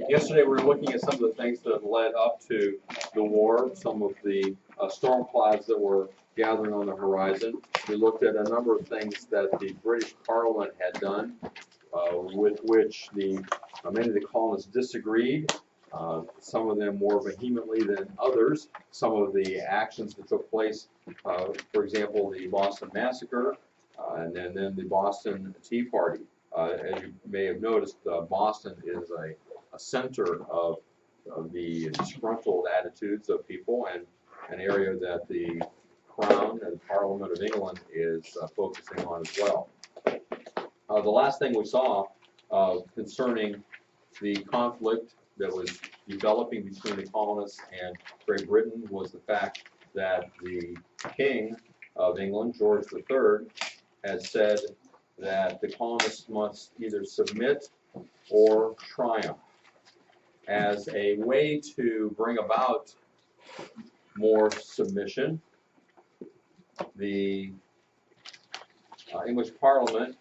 Yesterday we were looking at some of the things that led up to the war, some of the storm clouds that were gathering on the horizon. We looked at a number of things that the British Parliament had done, with which many of the colonists disagreed, some of them more vehemently than others. Some of the actions that took place, for example, the Boston Massacre, and then the Boston Tea Party. As you may have noticed, Boston is a center of the disgruntled attitudes of people, and an area that the Crown and Parliament of England is focusing on as well. The last thing we saw concerning the conflict that was developing between the colonists and Great Britain was the fact that the King of England, George III, had said that the colonists must either submit or triumph. As a way to bring about more submission, the English Parliament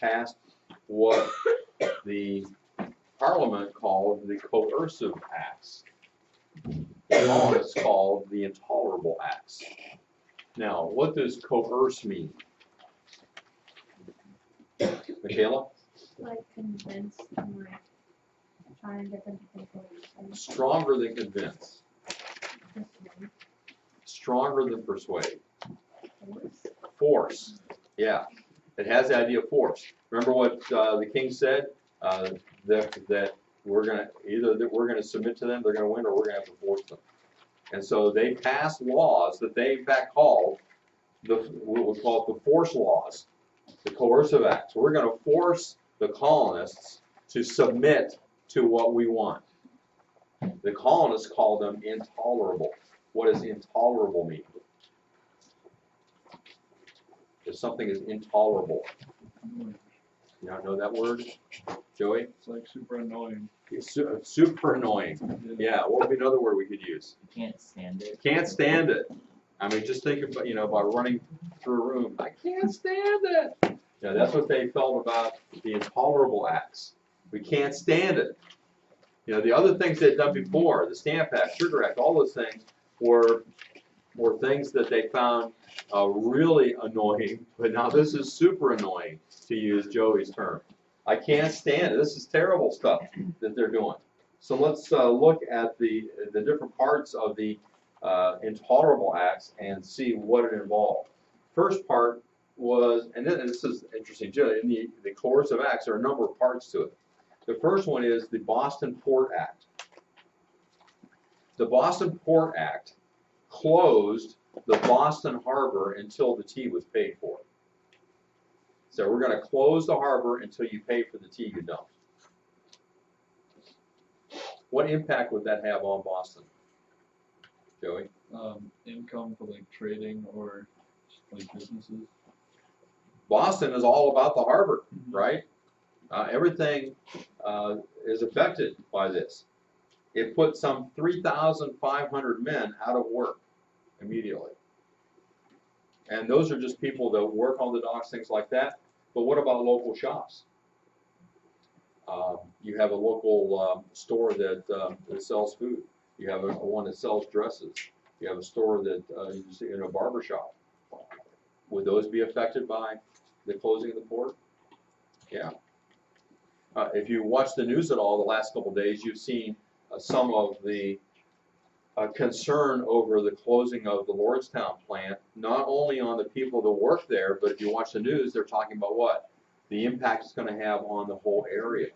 passed what the Parliament called the Coercive Acts. The colonists called the Intolerable Acts. Now, what does coerce mean? Michaela? Like convince and like try and get them to think what you're saying. Stronger than convince. Persuade. Stronger than persuade. Force. Force. Yeah. It has the idea of force. Remember what the king said? That we're going to either that we're going to submit to them, they're going to win, or we're going to have to force them. And so they passed laws that they in fact called what we call the force laws, the coercive acts. We're going to force the colonists to submit to what we want. The colonists called them intolerable. What does intolerable mean? If something is intolerable. You don't know that word, Joey? It's like super annoying. It's super annoying. Yeah, what would be another word we could use? You can't stand it. Can't stand it. I mean, just think about, by running through a room. I can't stand it. Yeah, that's what they felt about the intolerable acts. We can't stand it. The other things they'd done before, the Stamp Act, Sugar Act, all those things were things that they found really annoying. But now this is super annoying, to use Joey's term. I can't stand it. This is terrible stuff that they're doing. So let's look at the different parts of the intolerable acts and see what it involved. First part was, and this is interesting, in the coercive acts, there are a number of parts to it. The first one is the Boston Port Act. The Boston Port Act closed the Boston Harbor until the tea was paid for. So we're going to close the harbor until you pay for the tea you dumped. What impact would that have on Boston, Joey? Income for like trading or like businesses. Boston is all about the harbor, right? Everything is affected by this. It put some 3,500 men out of work immediately. And those are just people that work on the docks, things like that. But what about local shops? You have a local store that sells food. You have one that sells dresses. You have a store that you see in a barber shop. Would those be affected by the closing of the port? Yeah. If you watch the news at all the last couple of days, you've seen some of the concern over the closing of the Lordstown plant, not only on the people that work there, but if you watch the news, they're talking about what? The impact it's going to have on the whole area.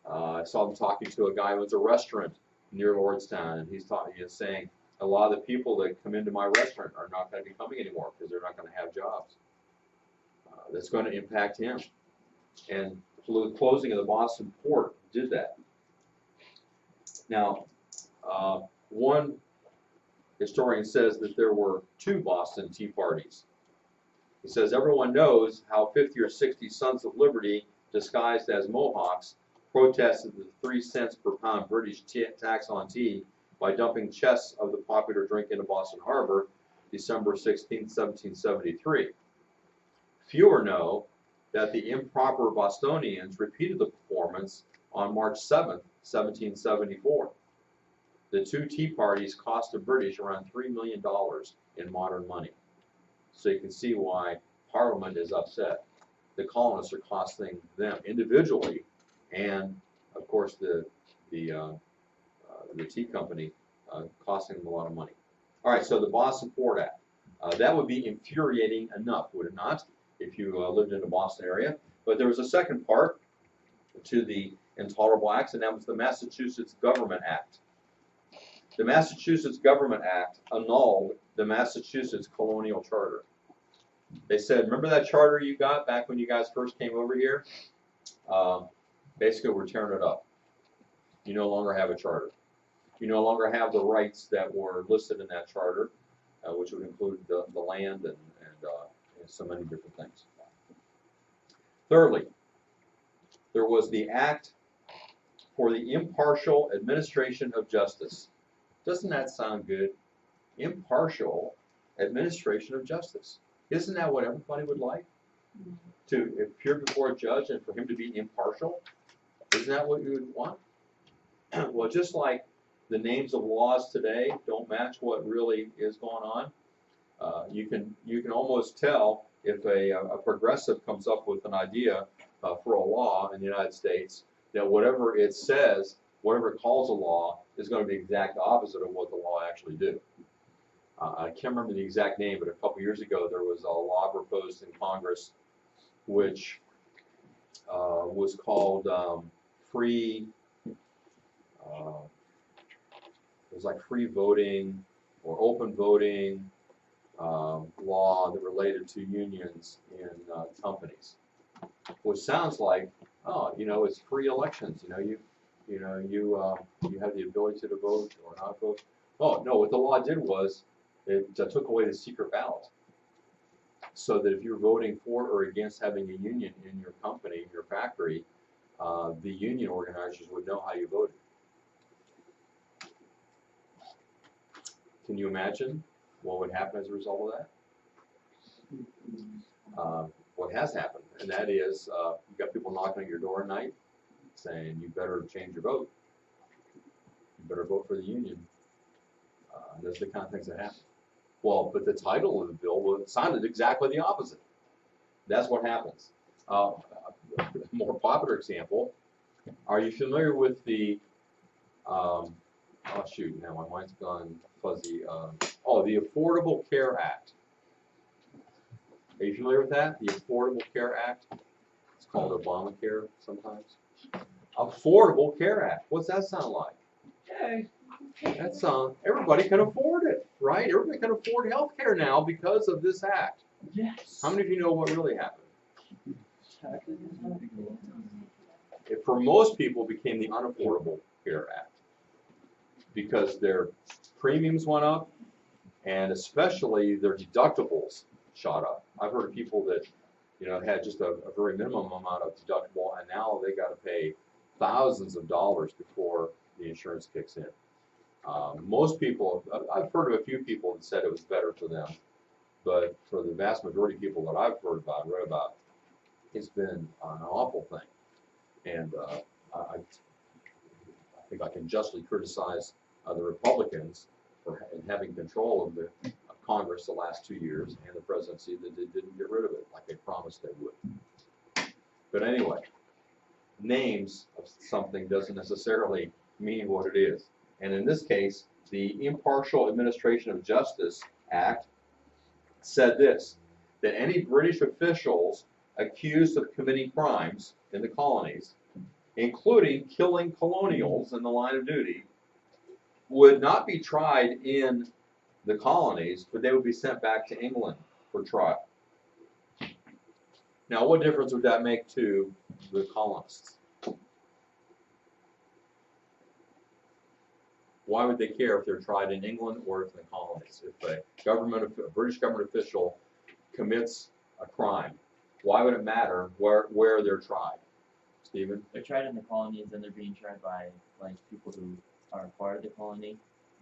I saw them talking to a guy who owns a restaurant near Lordstown, and he's saying a lot of the people that come into my restaurant are not going to be coming anymore because they're not going to have jobs. That's going to impact him. And the closing of the Boston port did that. Now, one historian says that there were two Boston Tea Parties. He says, everyone knows how 50 or 60 Sons of Liberty, disguised as Mohawks, protested the 3 cents per pound British tax on tea by dumping chests of the popular drink into Boston Harbor, December 16, 1773. Fewer know that the improper Bostonians repeated the performance on March 7, 1774. The 2 tea parties cost the British around $3 million in modern money. So you can see why Parliament is upset. The colonists are costing them individually, and of course the tea company costing them a lot of money. All right, so the Boston Port Act. That would be infuriating enough, would it not, if you lived in the Boston area? But there was a second part to the Intolerable Acts, and that was the Massachusetts Government Act. The Massachusetts Government Act annulled the Massachusetts Colonial Charter. They said, remember that charter you got back when you guys first came over here? Basically, we're tearing it up. You no longer have a charter. You no longer have the rights that were listed in that charter, which would include the land and so many different things. Thirdly, there was the Act for the Impartial Administration of Justice. Doesn't that sound good? Impartial administration of justice. Isn't that what everybody would like? To appear before a judge and for him to be impartial? Isn't that what you would want? Well, just like the names of laws today don't match what really is going on, you can almost tell if a progressive comes up with an idea for a law in the United States, that whatever it says, whatever it calls a law, is going to be the exact opposite of what the law actually do. I can't remember the exact name, but a couple years ago there was a law proposed in Congress which was called free, it was like free voting or open voting law that related to unions in companies, which sounds like, oh, it's free elections. You have the ability to vote or not vote. Oh no, what the law did was it took away the secret ballot, so that if you're voting for or against having a union in your company, your factory, the union organizers would know how you voted. Can you imagine what would happen as a result of that? What has happened, and that is you've got people knocking at your door at night saying you better change your vote. You better vote for the union. Those are the kind of things that happen. Well, but the title of the bill sounded exactly the opposite. That's what happens. A more popular example, are you familiar with the, oh shoot, now my mind's gone fuzzy. The Affordable Care Act. Are you familiar with that? The Affordable Care Act? It's called Obamacare sometimes. Affordable Care Act. What's that sound like? Hey, that sounds, everybody can afford it, right? Everybody can afford health care now because of this act. Yes. How many of you know what really happened? It, for most people, became the Unaffordable Care Act because their premiums went up and especially their deductibles shot up. I've heard of people that had just a very minimum amount of deductible, and now they got to pay thousands of dollars before the insurance kicks in. Most people, I've heard of a few people that said it was better for them, but for the vast majority of people that I've heard about, read about, it's been an awful thing. And I think I can justly criticize the Republicans for having control of the Congress the last 2 years and the presidency that they didn't get rid of it like they promised they would. But anyway, names of something doesn't necessarily mean what it is. And in this case, the Impartial Administration of Justice Act said this, that any British officials accused of committing crimes in the colonies, including killing colonials in the line of duty, would not be tried in the colonies, but they would be sent back to England for trial. Now, what difference would that make to the colonists? Why would they care if they're tried in England or if in the colonies? If a British government official commits a crime, why would it matter where they're tried? Stephen? They're tried in the colonies and they're being tried by like people who are part of the colony.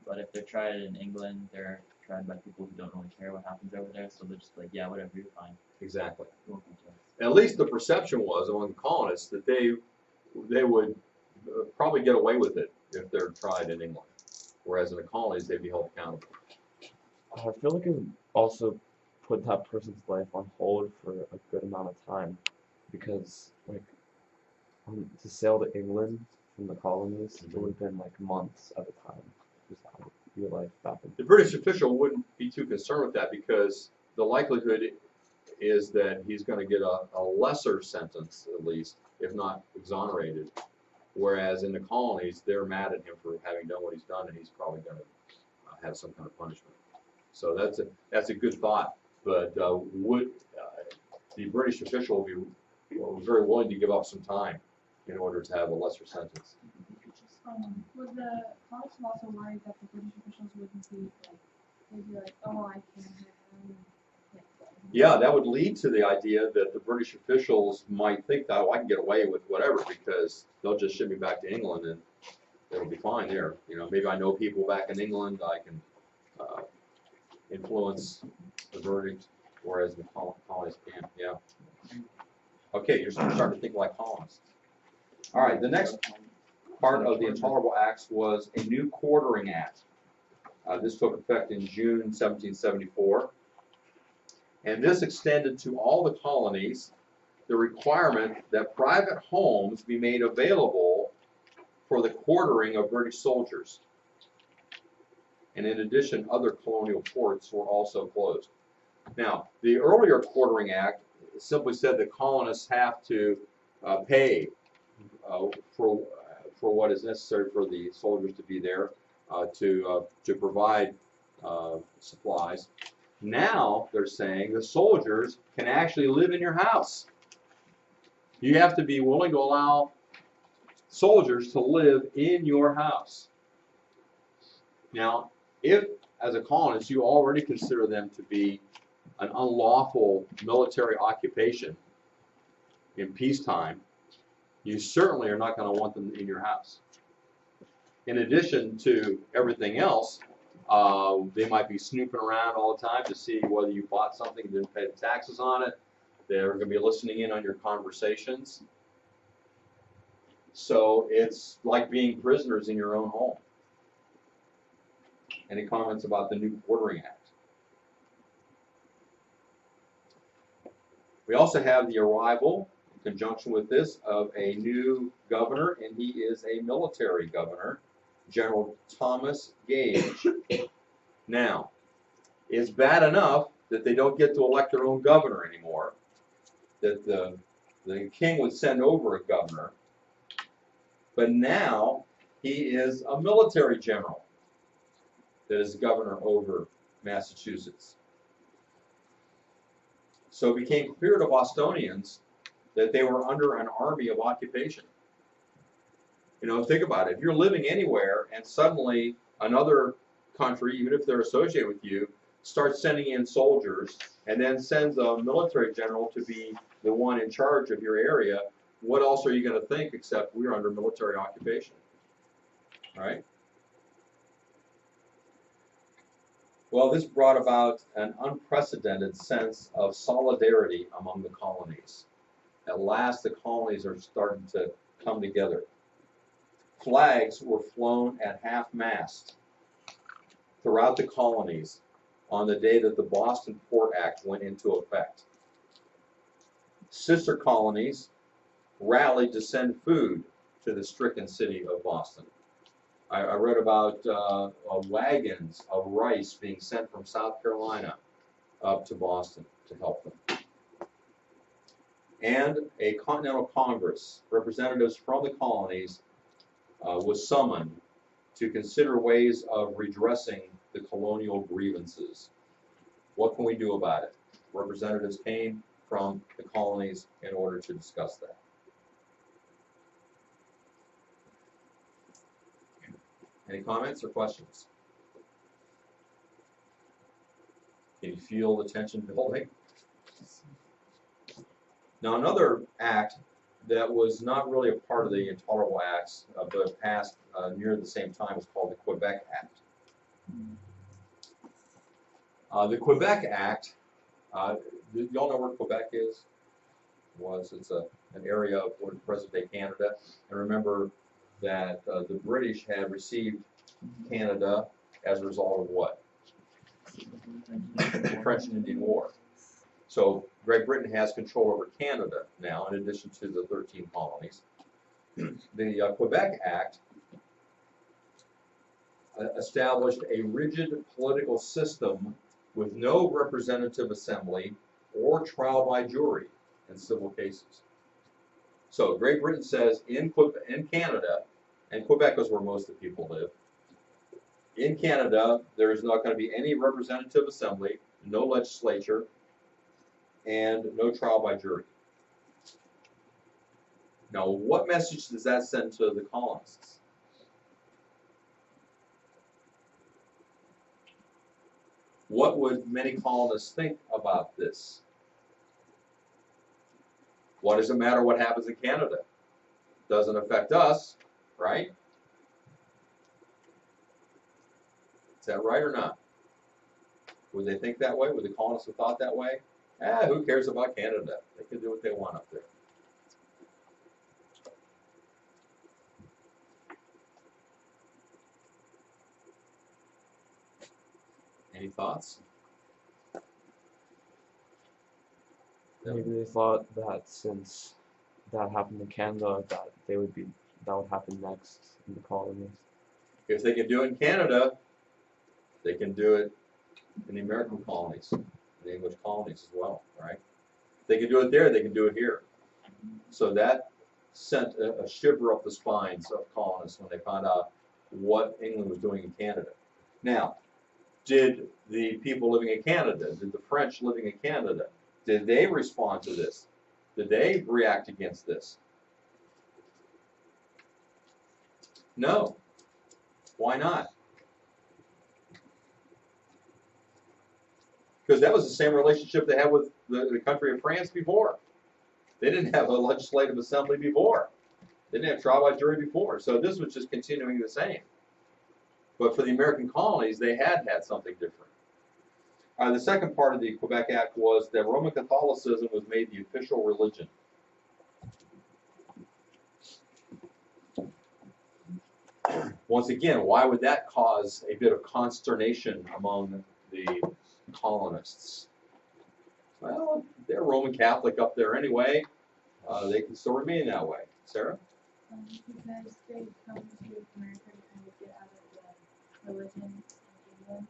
But if they're tried in England, they're tried by people who don't really care what happens over there. So they're just like, yeah, whatever, you're fine. Exactly. You won't be judged. At least the perception was among the colonists that they would probably get away with it if they're tried in England, whereas in the colonies they'd be held accountable. I feel like it would also put that person's life on hold for a good amount of time, because like to sail to England from the colonies, it would have been like months at a time. Just out of your life back in. The British official wouldn't be too concerned with that because the likelihood is that he's going to get a lesser sentence, at least, if not exonerated. Whereas in the colonies, they're mad at him for having done what he's done, and he's probably going to have some kind of punishment. So that's a good thought. But would the British official be very willing to give up some time in order to have a lesser sentence? Was the colonists also worried that the British officials wouldn't be like, they'd be like, oh, I can't have him. Yeah, that would lead to the idea that the British officials might think that, oh, I can get away with whatever because they'll just ship me back to England and it'll be fine there. You know, maybe I know people back in England, I can influence the verdict, whereas the colonists can't. Yeah. Okay, you're starting to think like colonists. All right, the next part of the Intolerable Acts was a new quartering act. This took effect in June 1774. And this extended to all the colonies the requirement that private homes be made available for the quartering of British soldiers. And in addition, other colonial ports were also closed. Now, the earlier Quartering Act simply said the colonists have to pay for what is necessary for the soldiers to be there to provide supplies. Now they're saying the soldiers can actually live in your house. You have to be willing to allow soldiers to live in your house. Now, if as a colonist you already consider them to be an unlawful military occupation in peacetime, you certainly are not going to want them in your house. In addition to everything else, they might be snooping around all the time to see whether you bought something and didn't pay the taxes on it. They're going to be listening in on your conversations. So it's like being prisoners in your own home. Any comments about the new Quartering Act? We also have the arrival, in conjunction with this, of a new governor, and he is a military governor, General Thomas Gage. Now, it's bad enough that they don't get to elect their own governor anymore, that the king would send over a governor, but now he is a military general that is governor over Massachusetts. So it became clear to Bostonians that they were under an army of occupation. You know, think about it. If you're living anywhere and suddenly another country, even if they're associated with you, starts sending in soldiers and then sends a military general to be the one in charge of your area, what else are you going to think except we're under military occupation? All right? Well, this brought about an unprecedented sense of solidarity among the colonies. At last, the colonies are starting to come together. Flags were flown at half-mast throughout the colonies on the day that the Boston Port Act went into effect. Sister colonies rallied to send food to the stricken city of Boston. I read about wagons of rice being sent from South Carolina up to Boston to help them. And a Continental Congress, representatives from the colonies, was summoned to consider ways of redressing the colonial grievances. What can we do about it? Representatives came from the colonies in order to discuss that. Any comments or questions? Can you feel the tension building? Now, another act that was not really a part of the Intolerable Acts, but passed near the same time, was called the Quebec Act. The Quebec Act, do y'all know where Quebec is? It's an area of what is present-day Canada. And remember that the British had received Canada as a result of what? The French and Indian War. So Great Britain has control over Canada now, in addition to the 13 colonies. The Quebec Act established a rigid political system with no representative assembly or trial by jury in civil cases. So Great Britain says in Canada, and Quebec is where most of the people live, in Canada there is not going to be any representative assembly, no legislature, and no trial by jury. Now, what message does that send to the colonists? What would many colonists think about this? What does it matter what happens in Canada? Doesn't affect us, right? Is that right or not? Would they think that way? Would the colonists have thought that way? Who cares about Canada? They can do what they want up there. Any thoughts? Maybe they thought that since that happened in Canada, that would happen next in the colonies. If they can do it in Canada, they can do it in the American colonies, the English colonies as well, right? If they can do it there, they can do it here. So that sent a shiver up the spines of colonists when they found out what England was doing in Canada. Now, did the people living in Canada, did the French living in Canada, did they respond to this? Did they react against this? No. Why not? Because that was the same relationship they had with the country of France before. They didn't have a legislative assembly before. They didn't have trial by jury before. So this was just continuing the same. But for the American colonies, they had something different. The second part of the Quebec Act was that Roman Catholicism was made the official religion. Once again, why would that cause a bit of consternation among the colonists? Well, they're Roman Catholic up there anyway. They can still remain that way. Sarah? Because they come to America to kind of get out of the religion in England.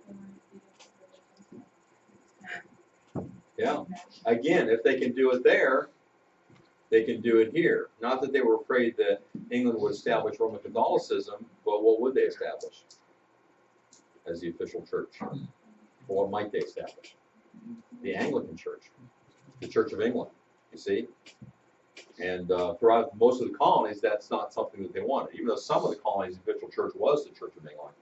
They want to be the religion. Yeah. Again, if they can do it there, they can do it here. Not that they were afraid that England would establish Roman Catholicism, but what would they establish as the official church? Or what might they establish? The Anglican Church, the Church of England, you see? And throughout most of the colonies, that's not something that they wanted. Even though some of the colonies' official church was the Church of England,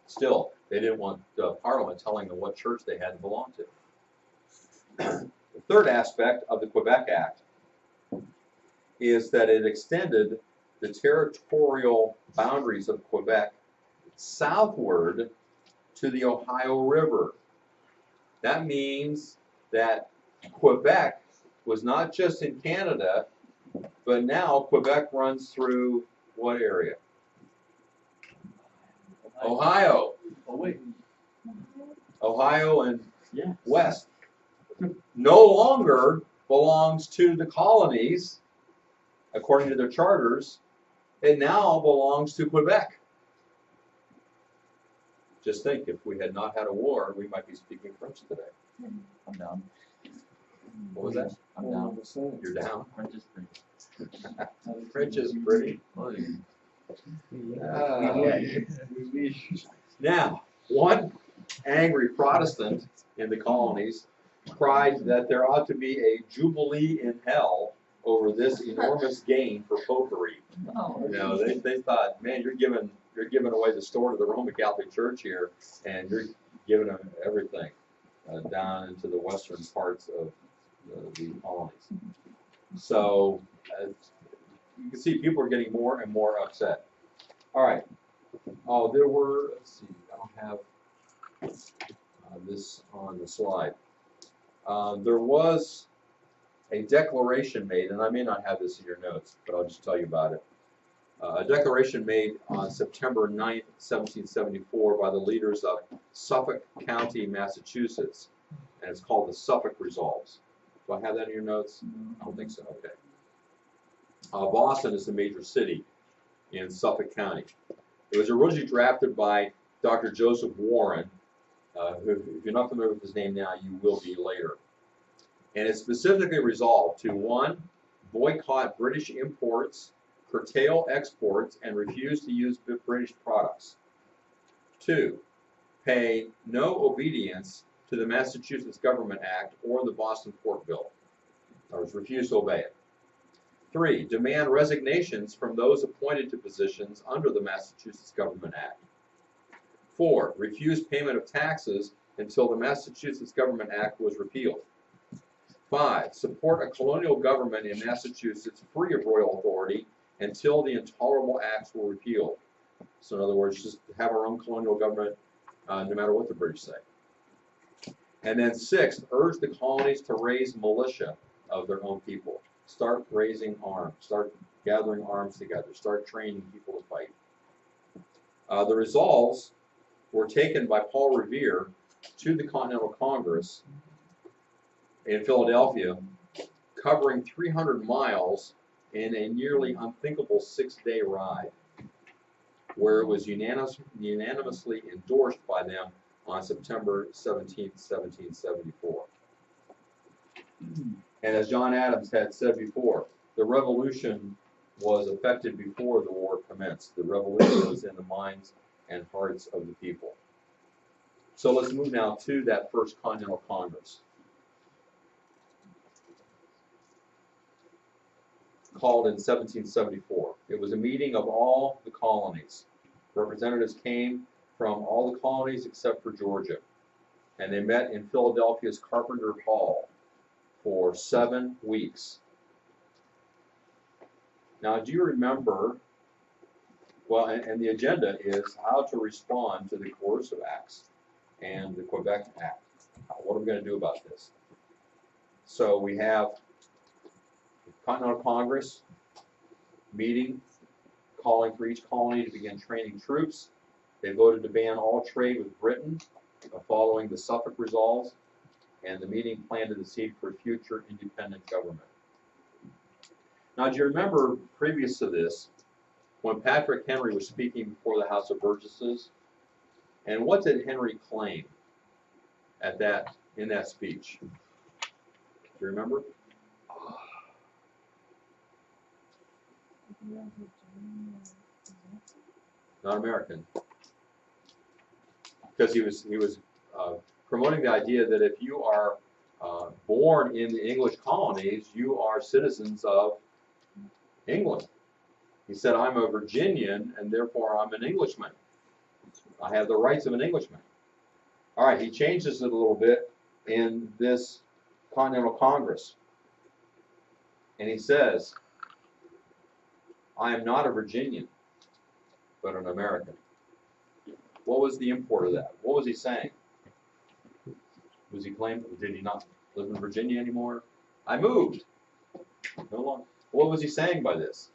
still, they didn't want Parliament telling them what church they had to belong to. The third aspect of the Quebec Act is that it extended the territorial boundaries of Quebec southward to the Ohio River. That means that Quebec was not just in Canada, but now Quebec runs through what area? Ohio. Oh wait. Ohio and Yeah. west. No longer belongs to the colonies, according to their charters. It now belongs to Quebec. Just think, if we had not had a war, we might be speaking French today. I'm down. What was that? I'm down. You're down. French is pretty. French is pretty. Oh, Now, one angry Protestant in the colonies cried that there ought to be a jubilee in hell over this enormous gain for popery. Oh, You know, they thought, man, you're giving away the store to the Roman Catholic Church here, and you're giving them everything down into the western parts of the colonies. So you can see people are getting more and more upset. All right. Oh, there were, let's see, I don't have this on the slide. There was a declaration made, and I may not have this in your notes, but I'll just tell you about it. A declaration made on September 9th, 1774 by the leaders of Suffolk County, Massachusetts, and it's called the Suffolk Resolves. Do I have that in your notes? I don't think so, okay. Boston is the major city in Suffolk County. It was originally drafted by Dr. Joseph Warren, who, if you're not familiar with his name now, you will be later. And it specifically resolved to, 1, boycott British imports, curtail exports, and refuse to use British products. 2, pay no obedience to the Massachusetts Government Act or the Boston Port Bill. In other words, refuse to obey it. 3, demand resignations from those appointed to positions under the Massachusetts Government Act. 4, refuse payment of taxes until the Massachusetts Government Act was repealed. 5, support a colonial government in Massachusetts free of royal authority until the Intolerable Acts were repealed. So in other words, just have our own colonial government no matter what the British say. And then 6, urge the colonies to raise militia of their own people. Start raising arms. Start gathering arms together. Start training people to fight. The resolves were taken by Paul Revere to the Continental Congress in Philadelphia, covering 300 miles in a nearly unthinkable 6-day ride, where it was unanimously endorsed by them on September 17, 1774. And as John Adams had said before, the revolution was effected before the war commenced. The revolution was in the minds and hearts of the people. So let's move now to that first Continental Congress, called in 1774. It was a meeting of all the colonies. Representatives came from all the colonies except for Georgia, and they met in Philadelphia's Carpenter Hall for 7 weeks. Now, do you remember, well, and the agenda is how to respond to the coercive acts and the Quebec Act. What are we going to do about this? So we have the Continental Congress meeting, calling for each colony to begin training troops. They voted to ban all trade with Britain following the Suffolk Resolves, and the meeting planted the seed for future independent government. Now, do you remember previous to this, when Patrick Henry was speaking before the House of Burgesses, and what did Henry claim in that speech? Do you remember? Not American, because he was promoting the idea that if you are born in the English colonies, you are citizens of England. He said, I'm a Virginian, and therefore I'm an Englishman. I have the rights of an Englishman. All right, he changes it a little bit in this Continental Congress. And he says, I am not a Virginian, but an American. What was the import of that? What was he saying? Was he claiming, did he not live in Virginia anymore? I moved. No longer. What was he saying by this?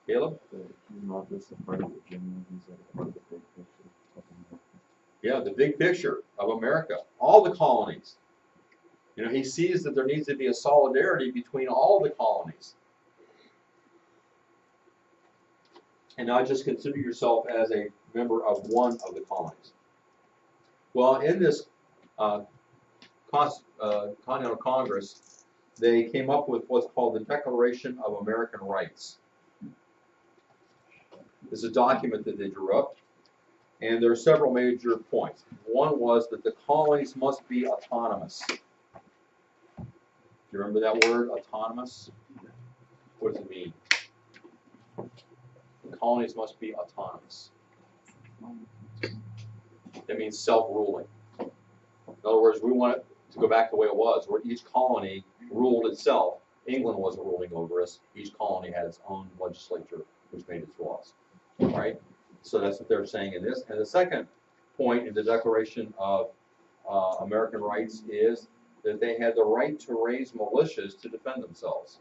Caleb? He's not just a part of Virginia, he's a part of the big picture of America. Yeah, the big picture of America. All the colonies. You know, he sees that there needs to be a solidarity between all the colonies. And not just consider yourself as a member of one of the colonies. Well, in this Continental Congress, they came up with what's called the Declaration of American Rights. It's a document that they drew up, and there are several major points. One was that the colonies must be autonomous. Do you remember that word, autonomous? What does it mean? The colonies must be autonomous. That means self-ruling. In other words, we want to go back the way it was, where each colony ruled itself. England wasn't ruling over us. Each colony had its own legislature, which made its laws. All right? So that's what they're saying in this. And the second point in the Declaration of American Rights is that they had the right to raise militias to defend themselves.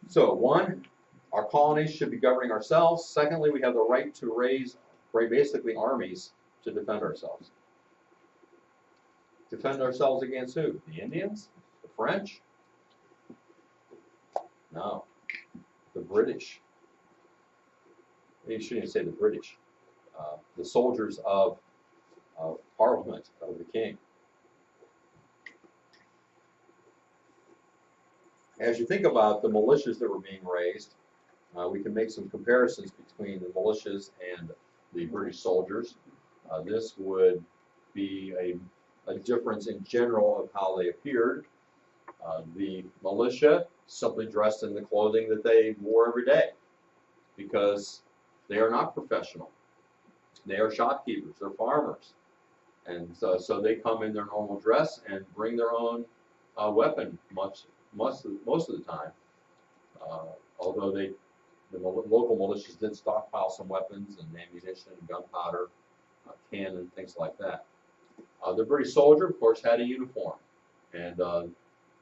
So, one, our colonies should be governing ourselves. Secondly, we have the right to raise basically armies to defend ourselves. Defend ourselves against who? The Indians? The French? No. The British. You shouldn't even say the British. The soldiers of Parliament, of the King. As you think about the militias that were being raised, we can make some comparisons between the militias and the British soldiers. This would be a difference in general of how they appeared. The militia simply dressed in the clothing that they wore every day because they are not professional. They are shopkeepers, they're farmers. And so they come in their normal dress and bring their own weapon most of the time. Although the local militias did stockpile some weapons and ammunition, gunpowder, cannon, things like that. The British soldier, of course, had a uniform, and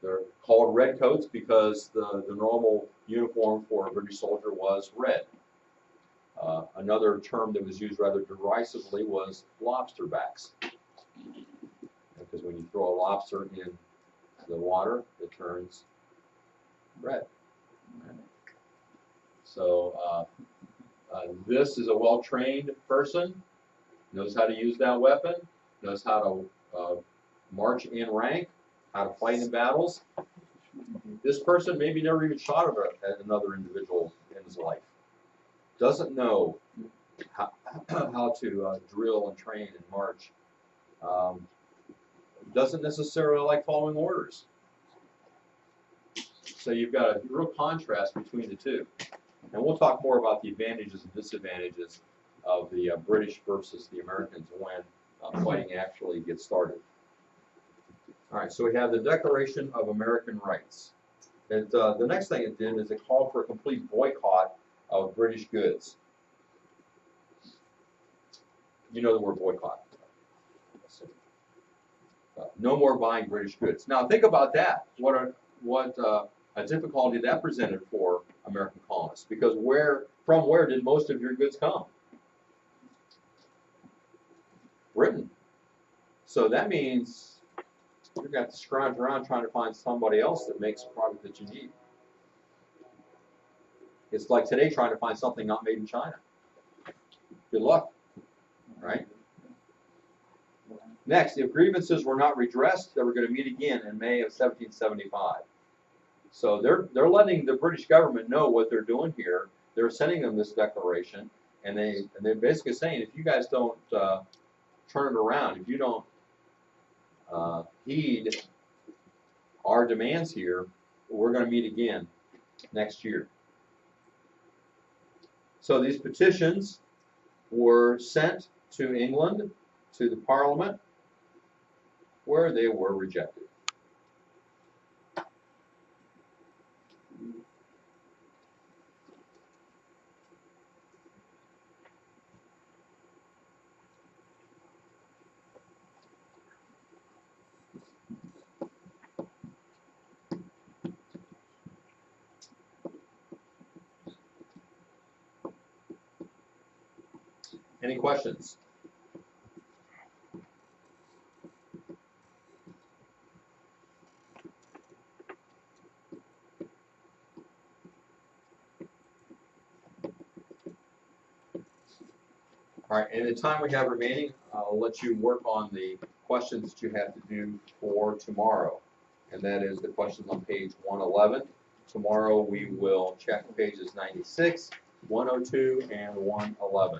they're called redcoats because the normal uniform for a British soldier was red. Another term that was used rather derisively was lobster backs, because when you throw a lobster in the water, it turns red. So this is a well-trained person, knows how to use that weapon, knows how to march in rank, how to fight in battles. This person maybe never even shot at another individual in his life. Doesn't know how to drill and train and march. Doesn't necessarily like following orders. So you've got a real contrast between the two. And we'll talk more about the advantages and disadvantages of the British versus the Americans when fighting actually gets started. All right, so we have the Declaration of American Rights. The next thing it did is it called for a complete boycott of British goods. You know the word boycott. No more buying British goods. Now think about that. What a difficulty that presented for American colonists, because from where did most of your goods come? Britain. So that means you're going to have to scrounge around trying to find somebody else that makes a product that you need. It's like today trying to find something not made in China. Good luck, right? Next, if grievances were not redressed, they were going to meet again in May of 1775. So they're letting the British government know what they're doing here. They're sending them this declaration, and they're basically saying, if you guys don't turn it around, if you don't heed our demands here, we're going to meet again next year. So these petitions were sent to England, to the Parliament, where they were rejected. Any questions? All right, and the time we have remaining, I'll let you work on the questions that you have to do for tomorrow. And that is the questions on page 111. Tomorrow we will check pages 96, 102, and 111.